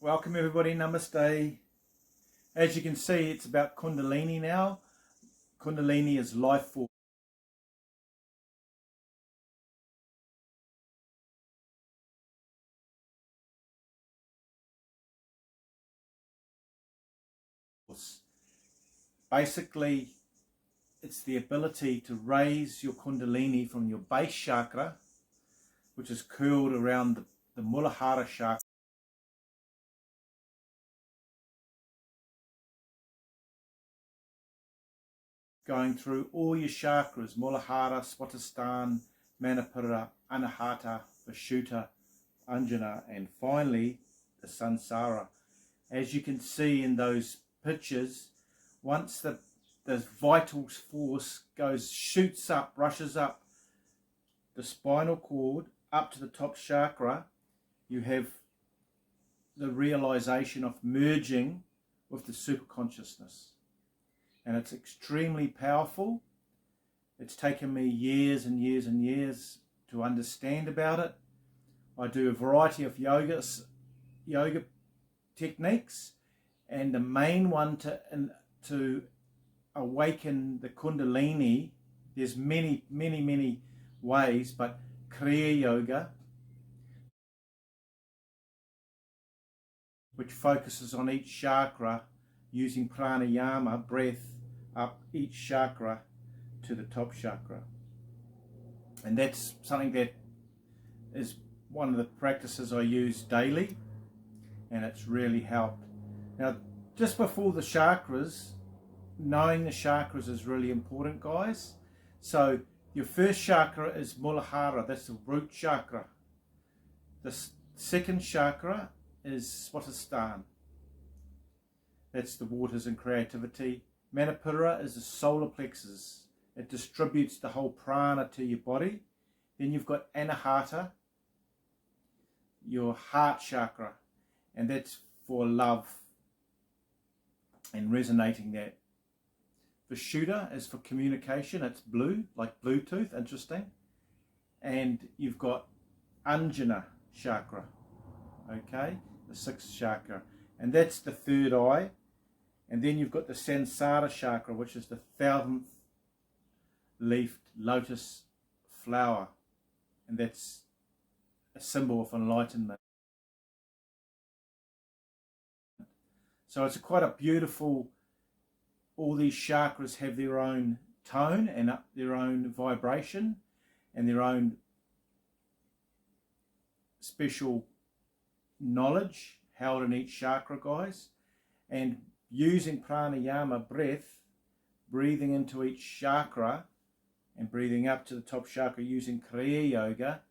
Welcome everybody, namaste. As you can see, it's about Kundalini now. Kundalini is life force. Basically, it's the ability to raise your Kundalini from your base chakra, which is curled around the Muladhara chakra, going through all your chakras: Muladhara, Swatisthana, Manipura, Anahata, Vishuddha, Anjana, and finally the Sansara. As you can see in those pictures, once the vital force shoots up, rushes up the spinal cord up to the top chakra, you have the realization of merging with the superconsciousness. And it's extremely powerful. It's taken me years and years and years to understand about it. I do a variety of yoga techniques, and the main one to awaken the Kundalini, there's many ways, but Kriya Yoga, which focuses on each chakra using pranayama, breath, up each chakra to the top chakra. And that's something that is one of the practices I use daily, and it's really helped. Now, just before the chakras, knowing the chakras is really important, guys. So your first chakra is Muladhara, that's the root chakra. The second chakra is Swatisthana, that's the waters and creativity. Manipura is the solar plexus, it distributes the whole prana to your body. Then you've got Anahata, your heart chakra, and that's for love and resonating that. Vishuddha is for communication, it's blue, like Bluetooth, interesting. And you've got Anjana chakra, okay, the sixth chakra, and that's the third eye. And then you've got the Sansara chakra, which is the 1000th leafed lotus flower, and that's a symbol of enlightenment. So it's quite a beautiful, all these chakras have their own tone and their own vibration and their own special knowledge held in each chakra, guys. And using pranayama, breath, breathing into each chakra and breathing up to the top chakra using Kriya Yoga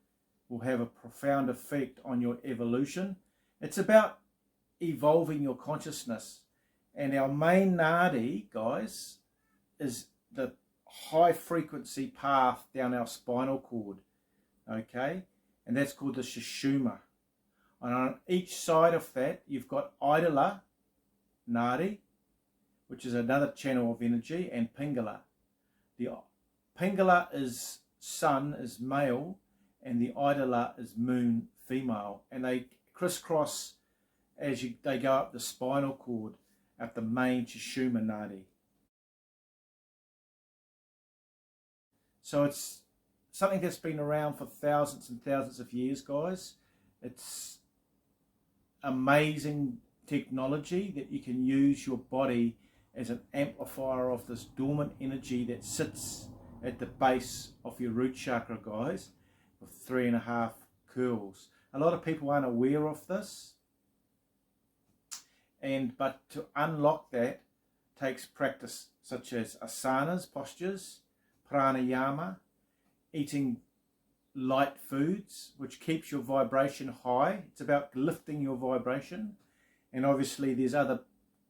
will have a profound effect on your evolution. It's about evolving your consciousness. And our main nadi, guys, is the high frequency path down our spinal cord, okay? And that's called the Sushumna. And on each side of that, you've got Idala nadi, which is another channel of energy, and Pingala. The Pingala is sun, is male, and the Idala is moon, female. And they crisscross as they go up the spinal cord at the main Sushumna nadi. So it's something that's been around for thousands and thousands of years, guys. It's amazing technology that you can use your body as an amplifier of this dormant energy that sits at the base of your root chakra, guys, with 3.5 curls. A lot of people aren't aware of this, but to unlock that takes practice, such as asanas, postures, pranayama, eating light foods, which keeps your vibration high. It's about lifting your vibration. And obviously there's other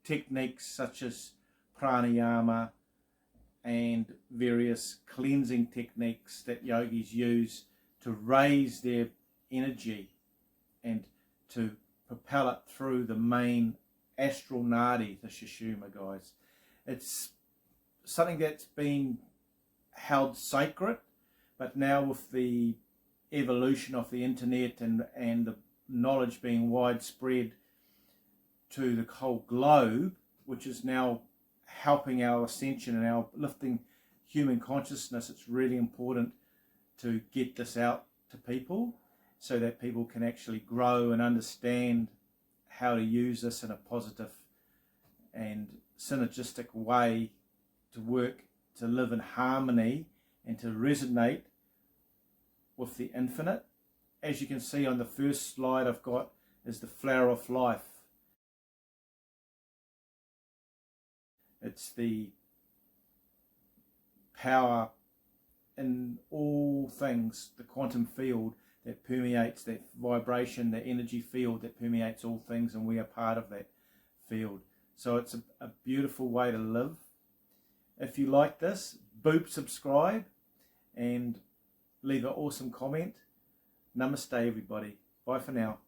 techniques such as pranayama and various cleansing techniques that yogis use to raise their energy and to propel it through the main astral nadi, the Sushumna, guys. It's something that's been held sacred, but now with the evolution of the internet and the knowledge being widespread, to the whole globe, which is now helping our ascension and our lifting human consciousness. It's really important to get this out to people so that people can actually grow and understand how to use this in a positive and synergistic way to work, to live in harmony and to resonate with the infinite. As you can see on the first slide I've got is the flower of life. It's the power in all things, the quantum field that permeates, that vibration, the energy field that permeates all things, and we are part of that field. So it's a beautiful way to live. If you like this, boop subscribe and leave an awesome comment. Namaste everybody. Bye for now.